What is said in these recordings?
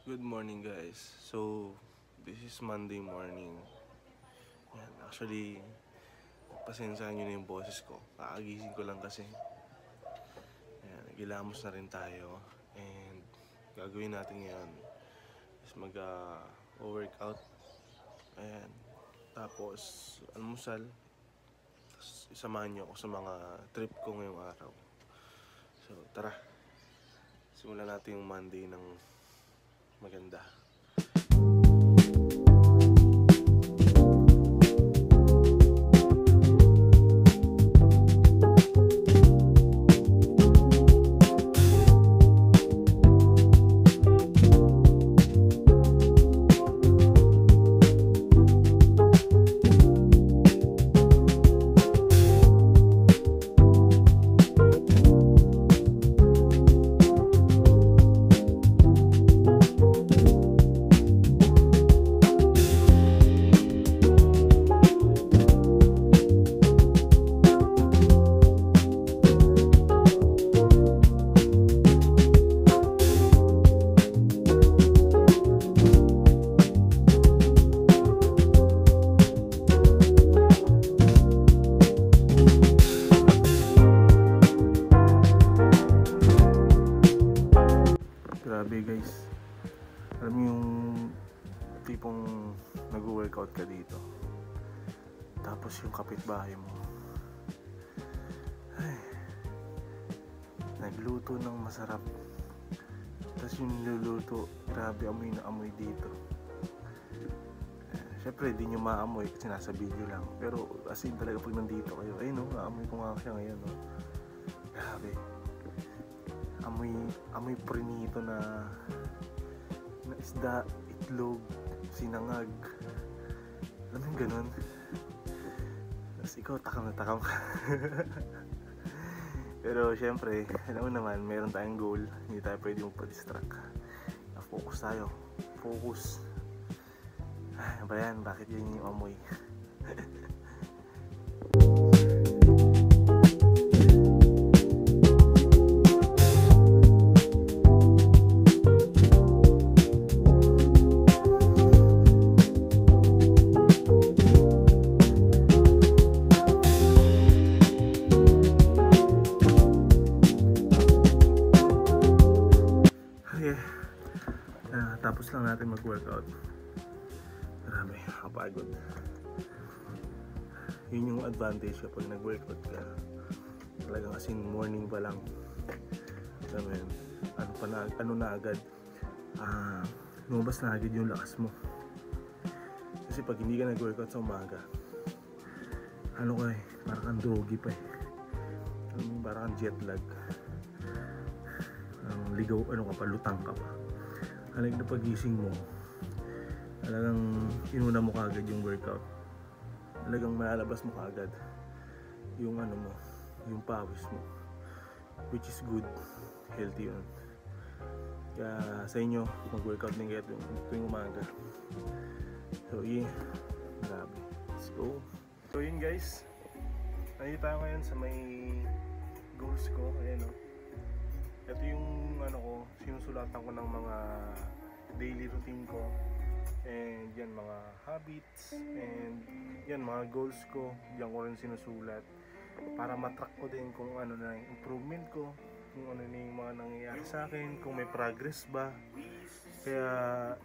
Good morning guys. So, this is Monday morning. Yan, actually, pasensyahan nyo na yung boses ko. Kakagising ko lang kasi. Yan, nagilamos na rin tayo. And, gagawin natin ngayon is mag-workout. Ayan. Tapos, almusal. Tapos, isamahan nyo ako sa mga trip ko ngayong araw. So, tara. Simulan natin yung Monday ng maganda. Grabe guys, alam mo yung tipong nag-workout ka dito, tapos yung kapitbahay mo nagluto ng masarap, tapos yung niluluto, grabe amoy na amoy dito. Syempre di nyo maamoy kasi nasa video lang, pero as in talaga pag nandito kayo, ay no, naamoy ko nga siya ngayon, no? Grabe, amoy prinito na isda, itlog, sinangag, alam mo ganun. Tapos ikaw takam na takam ka. Pero syempre, alam mo naman, meron tayong goal, hindi tayo pwede magpa-distract. Focus tayo, focus. Ano ba yan? Bakit yun yung amoy? Tapos lang natin mag-workout. Marami, nakapagod. Yun yung advantage kapag nag-workout ka. Talagang as in morning pa lang. Alam mo yun, ano na agad. Lumabas na agad yung lakas mo. Kasi pag hindi ka nag-workout sa umaga, ano ka eh, parang kang doggy pa eh. Parang kang jet lag. Ligaw, ano ka pa, lutang ka pa. Halig na pagising mo, talagang inuna mo kagad yung workout. Talagang malalabas mo kagad yung ano mo, yung pawis mo, which is good, healthy yun. Kaya sa inyo, mag-workout din kayo tuwing umaga. So yeah, grabe, let's go. So yun guys, nandito tayo ngayon sa may goals ko. Ayan o, ito yung ano ko, sinusulatan ko ng mga daily routine ko, and yan mga habits, and yan mga goals ko, yan ko rin sinusulat para matrack ko din kung ano na yung improvement ko, kung ano na yung mga nangyayari sa akin, kung may progress ba. Kaya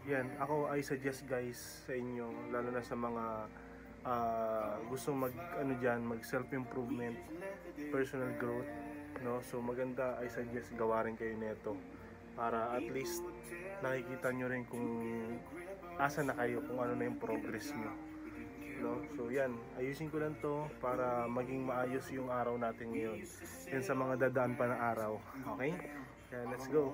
yan, ako I suggest guys sa inyo, lalo na sa mga gusto mag self improvement, personal growth, no? So maganda, I suggest gawa rin kayo nito para at least nakikita nyo rin kung asa na kayo, kung ano na yung progress nyo, no? So yan, ayusin ko lang to para maging maayos yung araw natin ngayon, yan sa mga dadaan pa na araw. Okay? Kaya let's go.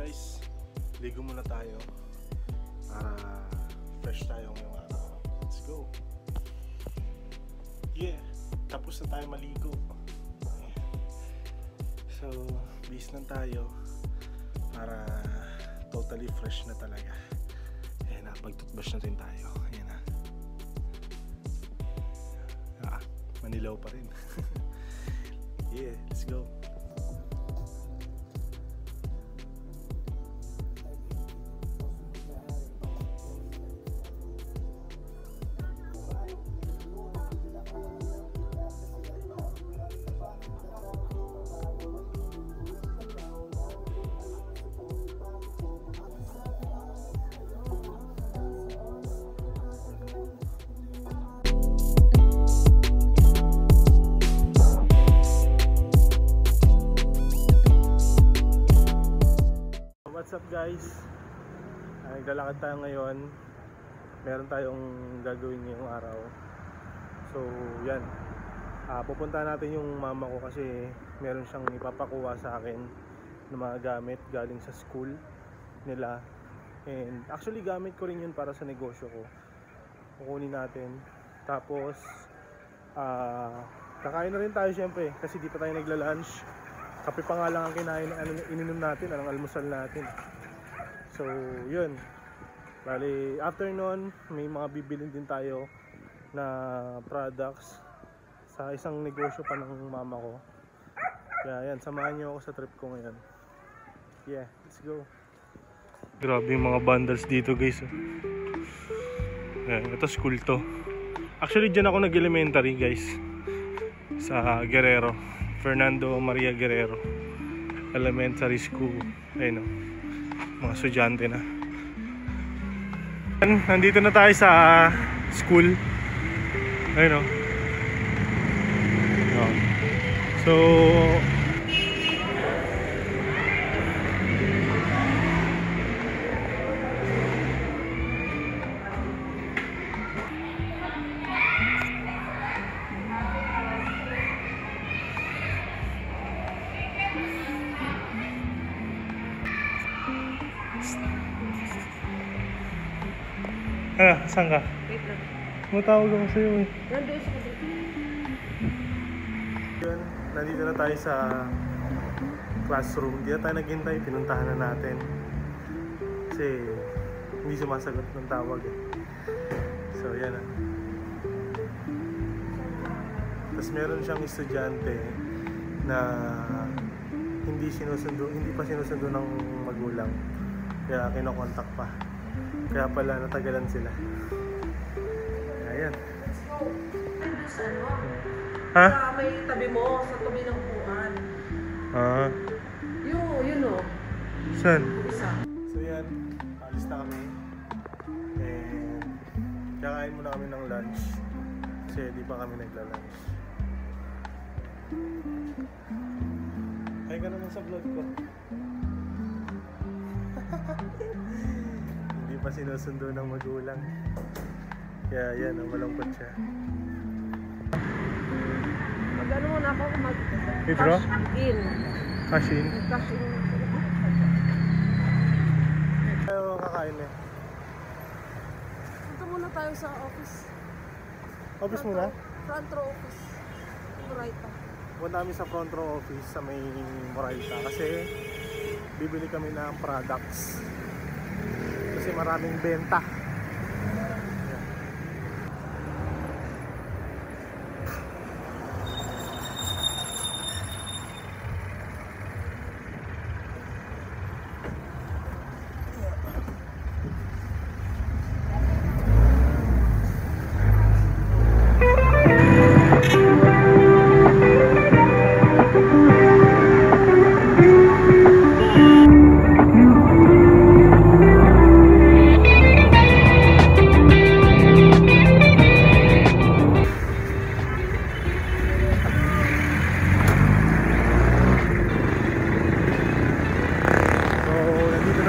guys, ligo muna tayo para fresh tayo ngayong araw. Let's go. Yeah, tapos na tayo maligo. So, bis lang tayo para totally fresh na talaga. Ayan na, pag-toothbrush natin tayo. Ayan na. Manilaw pa rin. Yeah, let's go. What's up guys? Naglalakad tayo ngayon. Meron tayong gagawin ngayong araw. So yan, pupunta natin yung mama ko kasi meron siyang ipapakuha sa akin ng mga gamit galing sa school nila. And actually gamit ko rin yun para sa negosyo ko. Kukunin natin. Tapos kakain na rin tayo syempre kasi di pa tayo nagla-lunch. Kape pa nga lang ang kinain, ininom natin, ang almusal natin. So, yun. Bali, after nun, may mga bibilin din tayo na products sa isang negosyo pa ng mama ko. Kaya yan, samahan nyo ako sa trip ko ngayon. Yeah, let's go. Grabe yung mga bundles dito guys. Ayan, ito school to. Actually, dyan ako nag-elementary guys. Sa Guerrero. Fernando Maria Guerrero Elementary School. Ayun o, mga estudyante na. Nandito na tayo sa school. Ayun o. So saan ka? Wait lang. Matawag ako sa'yo eh. Nandun sa kabit. Yun, nandito na tayo sa classroom. Di na tayo naghintay, pinuntahan na natin. Kasi hindi sumasagot ng tawag eh. So yan ah. Tapos meron siyang estudyante na hindi pa sinusundo ng magulang. Kaya kinokontak pa. Kaya pala natagalan sila. Ayan. Sa ano? Ha? Sa may tabi mo, sa tabi ng upuan. Ah. Yun o. Saan? Isa. So yan, alis na kami. And kakain muna kami ng lunch. Kasi di pa kami nagla-lunch. Ay ka naman sa vlog ko. Hindi pa sinusundo ng magulang. Kaya yan, malungkot siya. Mag-ano muna ako Withdraw? cash in. Cash in? Cash in. Tayo kakain eh. Punta muna tayo sa office. Office muna? Front row office. Right pa. Punta kami sa front row office sa may Moraita kasi bibili kami ng products. Kasi maraming benta.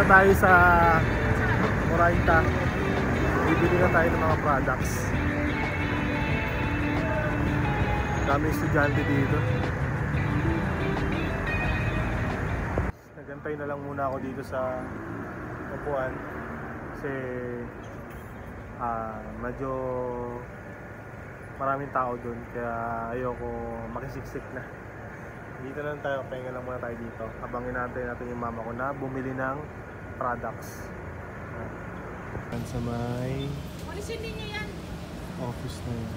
Tayo sa Moraita, bibili na tayo ng mga products. Dami estudyante dito. Hintay na lang muna ako dito sa upuan kasi medyo maraming tao dun kaya ayoko makisiksik na. Dito na lang tayo, pahinga lang muna tayo dito habang inaantay natin yung mama ko na bumili ng products. Yan sa may office na yun.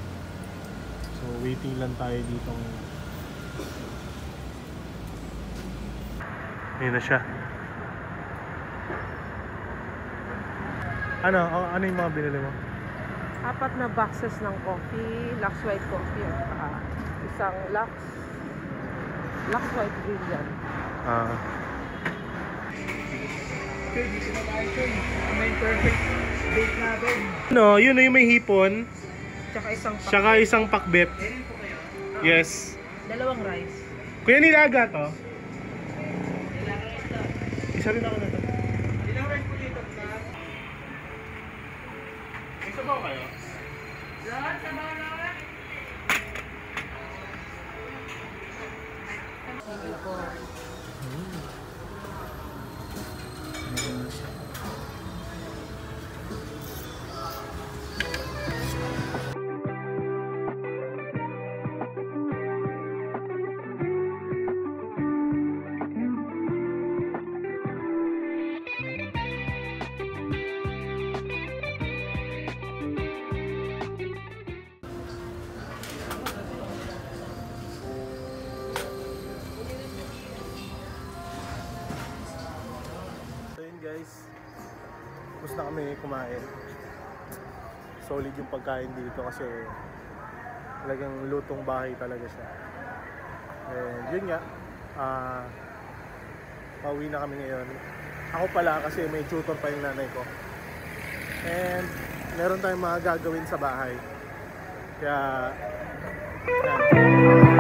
So waiting lang tayo dito. Ayun na siya. Ano yung mga binili mo? 4 na boxes ng coffee, Lux White Coffee at isang Lux White Brilliant. May perfect date natin. No, yun na yung may hipon. Tsaka isang Tsaka isang pakbet. Kailan po kayo? Yes. 2 rice. Kuya, nilaga to? Kailangan ito. Isa rin ako na to. Kailangan po dito na. May sabaw kayo? Lahat sa bawala. Sige po. So yun guys, tapos na kami kumain. Solid yung pagkain dito kasi talagang lutong bahay talaga siya. And yun nga, pauwi na kami ngayon. Ako pala kasi may tutor pa yung nanay ko. And meron tayong mga gagawin sa bahay. Kaya yan.